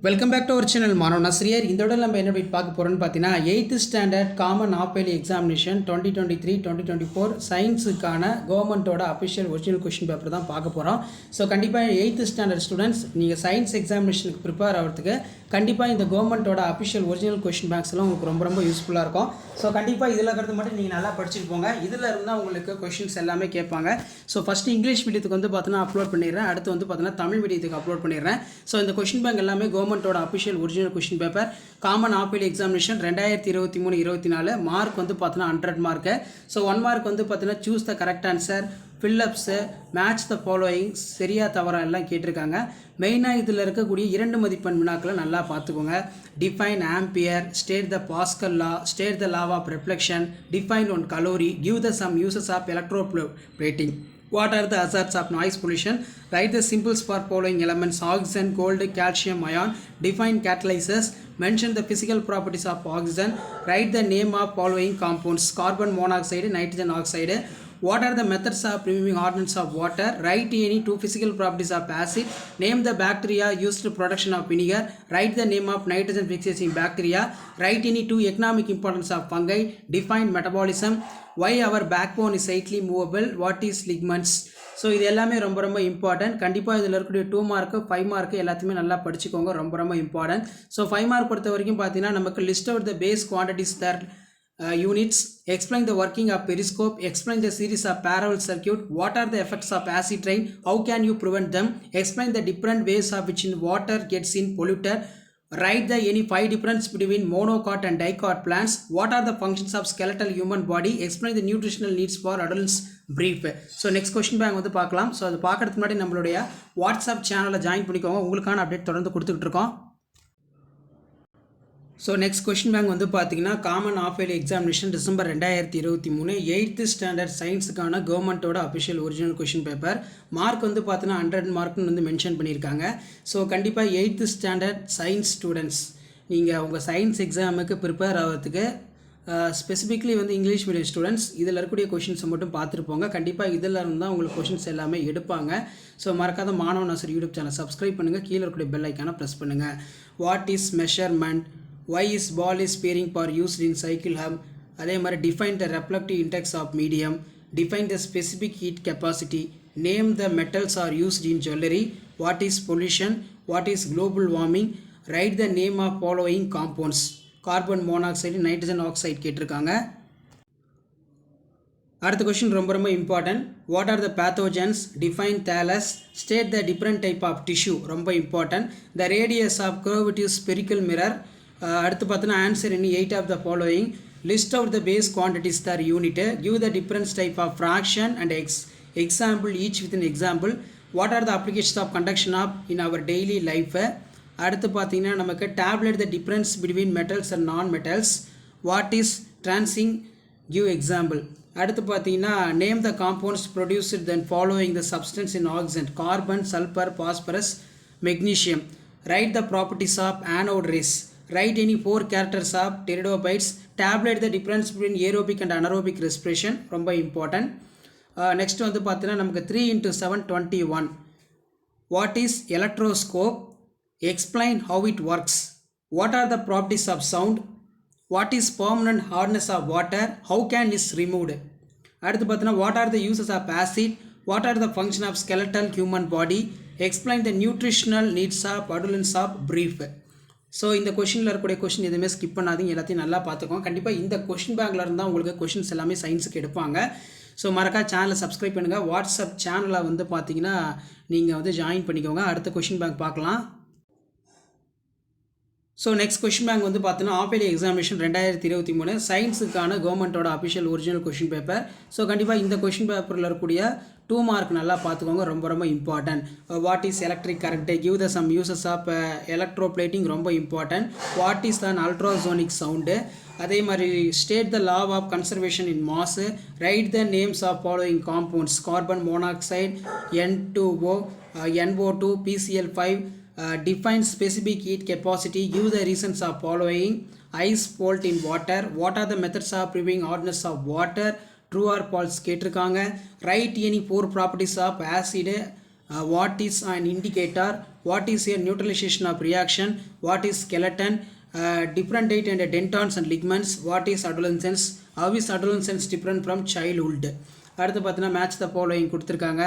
Welcome back to our channel மாணவ நஸ்ரியர். இந்த விட நம்ம என்ன பார்க்க போகிறோம்னு பார்த்தீங்கன்னா 8th standard common of yearly examination 2023-2024 சயின்ஸுக்கான கவர்மெண்ட்டோட அஃபிஷியல் ஒரிஜினல் கொஷின் பேப்பர் தான் பார்க்க போகிறோம். ஸோ கண்டிப்பாக 8th ஸ்டாண்டர்ட் ஸ்டூடெண்ட்ஸ் நீங்கள் சயின்ஸ் எக்ஸாமினேஷனுக்கு ப்ரிப்பேர் ஆகிறதுக்கு கண்டிப்பாக இந்த கவர்மெண்ட்டோட அஃபிஷியல் ஒரிஜினல் கொஷின் பேங்க்ஸ்லாம் உங்களுக்கு ரொம்ப ரொம்ப யூஸ்ஃபுல்லாக இருக்கும். ஸோ கண்டிப்பாக இதில் இருக்கிறது மட்டும் நீங்கள் நல்லா படிச்சுட்டு போங்க. இதில் இருந்தால் உங்களுக்கு கொஷின்ஸ் எல்லாமே கேட்பாங்க. ஸோ ஃபஸ்ட்டு இங்கிலீஷ் மீடியத்துக்கு வந்து பார்த்தீங்கன்னா அப்லோட் பண்ணிடுறேன். அடுத்து வந்து பார்த்தீங்கன்னா தமிழ் மீடியத்துக்கு அப்லோட் பண்ணிடுறேன். ஸோ இந்த கொஷின் பேங்க் எல்லாமே கவர்மெண்ட்டோட official original question paper common of yearly examination 2023-24 mark வந்து பார்த்தீங்கன்னா 100 மார்க்கு. ஸோ 1 மார்க் வந்து பார்த்தீங்கன்னா choose the correct answer, fill ups, match the following, சரியா தவறா எல்லாம் கேட்டிருக்காங்க. மெயினாக இதில் இருக்கக்கூடிய 2 மதிப்பெண் வினாக்களை நல்லா பார்த்துக்கோங்க. Define ampere, state the Pascal law, state the law of reflection, define one calorie, give the some uses of electroplating, what are the hazards of noise pollution, write the symbols for following elements oxygen, gold, calcium ion, define catalysis, mention the physical properties of oxygen, write the name of following compounds carbon monoxide, nitrogen oxide, what are the methods of removing hardness of water, write any 2 physical properties of acid, name the bacteria used to production of vinegar, write the name of nitrogen fixing bacteria, write any 2 economic importance of fungi, define metabolism, why our backbone is slightly movable, what is ligaments. So இது எல்லாமே ரொம்ப ரொம்ப important. கண்டிப்பாக இதில் இருக்கக்கூடிய 2 mark 5 mark எல்லாத்தையுமே நல்லா படிச்சுக்கோங்க, ரொம்ப ரொம்ப இம்பார்ட்டன்ட். ஸோ 5 மார்க் பொறுத்த வரைக்கும் பார்த்தீங்கன்னா நமக்கு list out the base quantities their units, explain the working of periscope, explain the series of parallel circuit, what are the effects of acid rain, how can you prevent them, explain the different ways of which in water gets in polluted, write the any 5 difference between monocot and dicot plants, what are the functions of skeletal human body, explain the nutritional needs for adults brief. So next question bank வந்து பார்க்கலாம். So அது பார்க்கறதுக்கு முன்னாடி நம்மளுடைய WhatsApp சேனலில் join பண்ணிக்கோங்க, உங்களுக்கான update தொடர்ந்து கொடுத்துக்கிட்டு இருக்கோம். ஸோ நெக்ஸ்ட் கொஷின் பேங்க் வந்து பார்த்தீங்கன்னா common of yearly examination December 2023 8th standard சயின்ஸுக்கான கவர்மெண்ட்டோட official original question paper. Mark வந்து பார்த்தீங்கன்னா 100 மார்க்னு வந்து மென்ஷன் பண்ணியிருக்காங்க. ஸோ கண்டிப்பாக 8th ஸ்டாண்டர்ட் சயின்ஸ் ஸ்டூடெண்ட்ஸ் நீங்கள் உங்கள் சயின்ஸ் எக்ஸாமுக்கு ப்ரிப்பேர் ஆகிறதுக்கு ஸ்பெசிஃபிக்லி வந்து இங்கிலீஷ் மீடியம் ஸ்டூடெண்ட்ஸ் இதில் இருக்கக்கூடிய கொஷின்ஸை மட்டும் பார்த்துருப்போங்க. கண்டிப்பாக இதில் இருந்தால் உங்களுக்கு கொஷின்ஸ் எல்லாமே எடுப்பாங்க. ஸோ மறக்காத மாணவ நாசர் யூடியூப் சேனல் சப்ஸ்கிரைப் பண்ணுங்கள், கீழே இருக்கக்கூடிய பெல் ஐக்கானை ப்ரெஸ் பண்ணுங்கள். What is measurement, why is ball is bearing for used in cycle hub, அதே மாதிரி define the reflective index of medium, define the specific heat capacity, name the metals are used in jewelry, what is pollution, what is global warming, write the name of following compounds carbon monoxide, nitrogen oxide கேட்டிருக்காங்க. அடுத்த question ரொம்ப ரொம்ப important. What are the pathogens, define thallus, state the different type of tissue, ரொம்ப important. The radius of curvative spherical mirror. அடுத்து பார்த்தீங்கன்னா answer in 8 of the following, list out the base quantities their unit, give the difference type of fraction and example each with in example, what are the applications of conduction of in our daily life. அடுத்து பார்த்தீங்கன்னா நமக்கு tablet the difference between metals and non metals, what is trancing, give example. அடுத்து பார்த்தீங்கன்னா name the compounds produced then following the substance in oxygen, carbon, sulphur, phosphorus, magnesium, write the properties of anode rays, write any 4 characters of pteridophytes, tabulate the difference between aerobic and anaerobic respiration, ரொம்ப important. Next வந்து பார்த்தீங்கன்னா நமக்கு 3 × 7 21, what is electroscope, explain how it works, what are the properties of sound, what is permanent hardness of water, how can is removed. அடுத்து பார்த்தீங்கன்னா what are the uses of acid, what are the function of skeletal human body, explain the nutritional needs of adults of brief. So இந்த கொஷினில் இருக்கக்கூடிய question எதுவுமே skip பண்ணாதீங்க, எல்லாத்தையும் நல்லா பார்த்துக்கோங்க. கண்டிப்பாக இந்த கொஷின் பேங்கில் இருந்தால் உங்களுக்கு கொஷின்ஸ் எல்லாமே சயின்ஸுக்கு எடுப்பாங்க. ஸோ மறக்காம சேனலை சப்ஸ்கிரைப் பண்ணுங்கள். வாட்ஸ்அப் சேனலை வந்து பார்த்தீங்கன்னா நீங்கள் வந்து ஜாயின் பண்ணிக்கோங்க. அடுத்த கொஷின் பேங்க் பார்க்கலாம். ஸோ நெக்ஸ்ட் கொஷின் பேங்க் வந்து பார்த்தீங்கன்னா ஆஃப் இயர்லி எக்ஸாமினேஷன் 2023 சயின்ஸுக்கான கவர்மெண்ட்டோட official original question paper. So கண்டிப்பாக இந்த கொஷின் பேப்பரில் இருக்கக்கூடிய 2 மார்க் நல்லா பார்த்துக்கோங்க, ரொம்ப ரொம்ப important. What is electric current, give the some uses of electroplating, ரொம்ப important. What is an ultrasonic sound, அதே மாதிரி state the law of conservation in mass, write the names of following compounds carbon monoxide, N2O, NO2, PCl5, define specific heat capacity, give the reasons of following, ice fault in water, what are the methods of preventing hardness of water, true or false கேட்டிருக்காங்க. Write any 4 properties of acid, what is an indicator, what is a neutralization of reaction, what is skeleton, different date and dentons and ligaments, what is adolescence, how is adolescence different from childhood. அடுத்து பார்த்தீங்கன்னா match the following கொடுத்துருக்காங்க.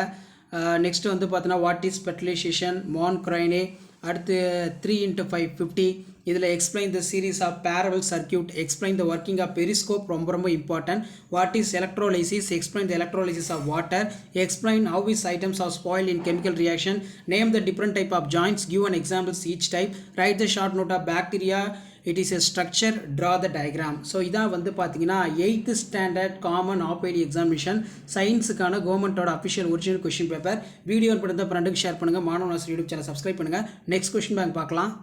Next வந்து பார்த்தீங்கன்னா what is specialisation, மான் கிரைனே. அடுத்து 3 × 5 50. இதில் explain the series of parallel circuit, explain the working of periscope, ரொம்ப ரொம்ப important. What is electrolysis, explain the electrolysis of water, explain how is items are spoil in chemical reaction, name the different type of joints, give an examples each type, write the short note of bacteria, it is a structure, draw the diagram. So இதான் வந்து பார்த்தீங்கன்னா 8th standard common of yearly examination சயின்ஸுக்கான கவர்மெண்ட்டோட official original question paper. Video படுத்த ஃப்ரெண்டுக்கு share பண்ணுங்கள். Manava Asiriyar YouTube channel subscribe பண்ணுங்கள். Next question bank பார்க்கலாம்.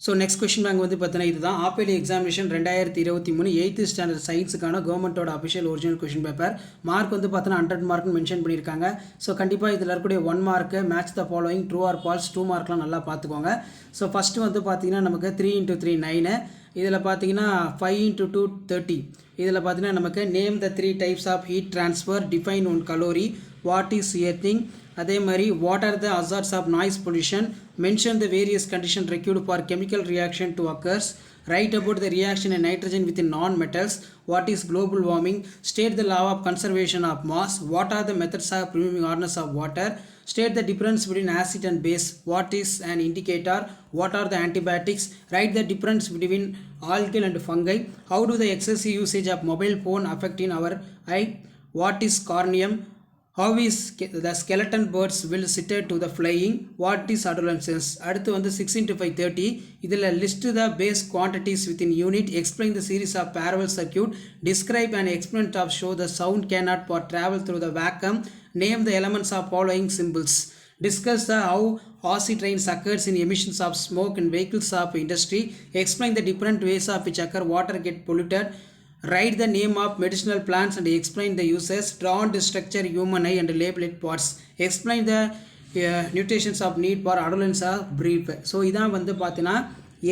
So next question bank வந்து பார்த்தீங்கன்னா இதுதான் half yearly examination 2023 8th standard சயின்ஸுக்கான கவர்மெண்ட்டோட official original question paper. Mark வந்து பார்த்தீங்கன்னா 100 மார்க்னு மென்ஷன் பண்ணியிருக்காங்க. ஸோ கண்டிப்பாக இதில் இருக்கக்கூடிய 1 mark match the following, true or falls, 2 மார்க்லாம் நல்லா பார்த்துக்கோங்க. ஸோ ஃபஸ்ட்டு வந்து பார்த்தீங்கன்னா நமக்கு 3 × 3 9, இதில் பார்த்தீங்கன்னா 5 × 2 30. இதில் பார்த்தீங்கன்னா நமக்கு name the 3 types of heat transfer, define 1 calorie, what is earthing. அதே மாதிரி what are the hazards of noise pollution, mention the various condition required for chemical reaction to occurs, write about the reaction in nitrogen within non-metals, what is global warming, state the law of conservation of mass, what are the methods of removing hardness of water, state the difference between acid and base, what is an indicator, what are the antibiotics, write the difference between algal and fungi, how do the excessive usage of mobile phone affect in our eye, what is corneum, how is the skeleton birds will sitter to the flying, what is adolescence. அடுத்து வந்து 6 × 5 30. இதில் list the base quantities within unit, explain the series of parallel circuit, describe an experiment of show the sound cannot travel through the vacuum, name the elements of following symbols, discuss the how acid rains occurs in emissions of smoke in vehicles of industry, explain the different ways of which occur water get polluted, write the name of medicinal plants and explain the uses, draw the structure human eye and label it parts, explain the nutritions of need for adolescence of brief. So இதான் வந்து பார்த்தீங்கன்னா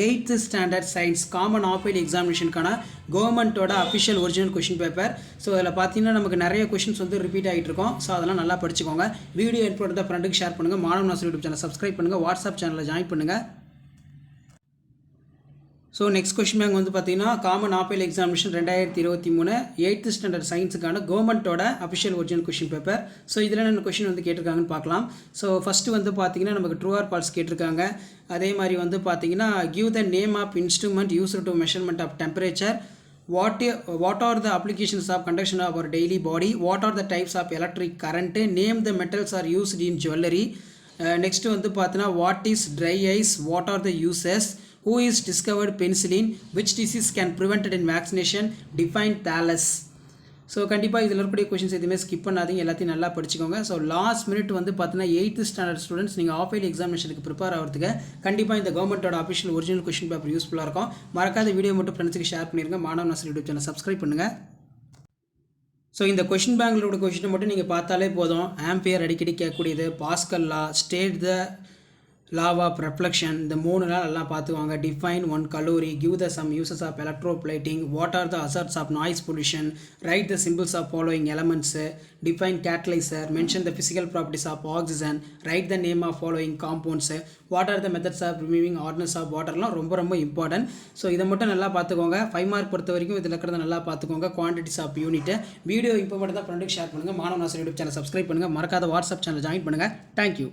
8th standard science common of yearly எக்ஸாமினேஷனுக்கான கவர்மெண்ட்டோட official original question paper. So இதில் பார்த்தீங்கன்னா நமக்கு நிறைய questions வந்து ரிப்பீட் ஆகிட்டு இருக்கும். ஸோ அதெல்லாம் நல்லா படிச்சுக்கோங்க. வீடியோ எடுத்து ஃப்ரெண்டுக்கு ஷேர் பண்ணுங்கள். Manava Nasar YouTube channel subscribe பண்ணுங்கள். வாட்ஸ்அப் சேனலில் ஜாயின் பண்ணுங்கள். ஸோ நெக்ஸ்ட் கொஸ்டின் பேங்க் வந்து பார்த்தீங்கன்னா common of yearly examination 2023 8th standard சயின்ஸுக்கான கவர்மெண்ட்டோட official original question paper. So இதில் என்ன கொஸ்டின் வந்து கேட்டிருக்காங்கன்னு பார்க்கலாம். ஸோ ஃபஸ்ட்டு வந்து பார்த்தீங்கன்னா நமக்கு ட்ரூ ஆர் ஃபால்ஸ் கேட்டிருக்காங்க. அதே மாதிரி வந்து பார்த்தீங்கன்னா give the name of instrument used to measurement of temperature, what are the applications of conduction of our daily body, what are the types of electric current, name the metals are used in jewelry. Next வந்து பார்த்தீங்கன்னா what is dry ice, what are the uses, who is discovered penicillin, which disease can prevented in vaccination, define thales. So கண்டிப்பாக இதில் இருக்கக்கூடிய questions எதுவுமே skip பண்ணாதீங்க, எல்லாத்தையும் நல்லா படிச்சுக்கோங்க. ஸோ லாஸ்ட் மினிட் வந்து பார்த்தீங்கன்னா 8th ஸ்டாண்டர்ட் ஸ்டூடெண்ட்ஸ் நீங்கள் ஆஃப் இயர்லி எக்ஸாமினேஷனுக்கு ப்ரிப்பேர் ஆகிறதுக்கு கண்டிப்பாக இந்த கவர்மெண்ட்டோட அஃபிஷியல் ஒரிஜினல் கொஷின் பேப்பர் யூஸ்ஃபுல்லாக இருக்கும். மறக்காத வீடியோ மட்டும் ஃப்ரெண்ட்ஸுக்கு ஷேர் பண்ணிடுங்க. Manava Nasar YouTube channel subscribe பண்ணுங்கள். ஸோ இந்த கொஷின் பேங்க்லோட கொஷினை மட்டும் நீங்கள் பார்த்தாலே போதும். ஆம்பியர் அடிக்கடி கேட்கக்கூடியது, Pascal law, state the law of reflection, இந்த 3 நாள் எல்லாம் பார்த்துவாங்க. define 1 calorie, give the some uses of electroplating, what are the hazards of noise pollution, write the symbols of following elements, define catalyzer, mention the physical properties of oxygen, write the name of following compounds, what are the methods of removing hardness of waterலாம் ரொம்ப ரொம்ப important. So இதை மட்டும் நல்லா பார்த்துக்கோங்க. 5 mark பொறுத்த வரைக்கும் இதில் இருக்கிறத நல்லா பார்த்துக்கோங்க. குவான்டிட்டிஸ் ஆஃப் யூனிட் வீடியோ இப்போ மட்டும் தான் ஃப்ரெண்டுக்கு ஷேர் பண்ணுங்கள். Manava Nasar YouTube channel subscribe பண்ணுங்கள். மறக்காத வாட்ஸ்அப் சேனல் ஜாயின் பண்ணுங்கள். தேங்க்யூ.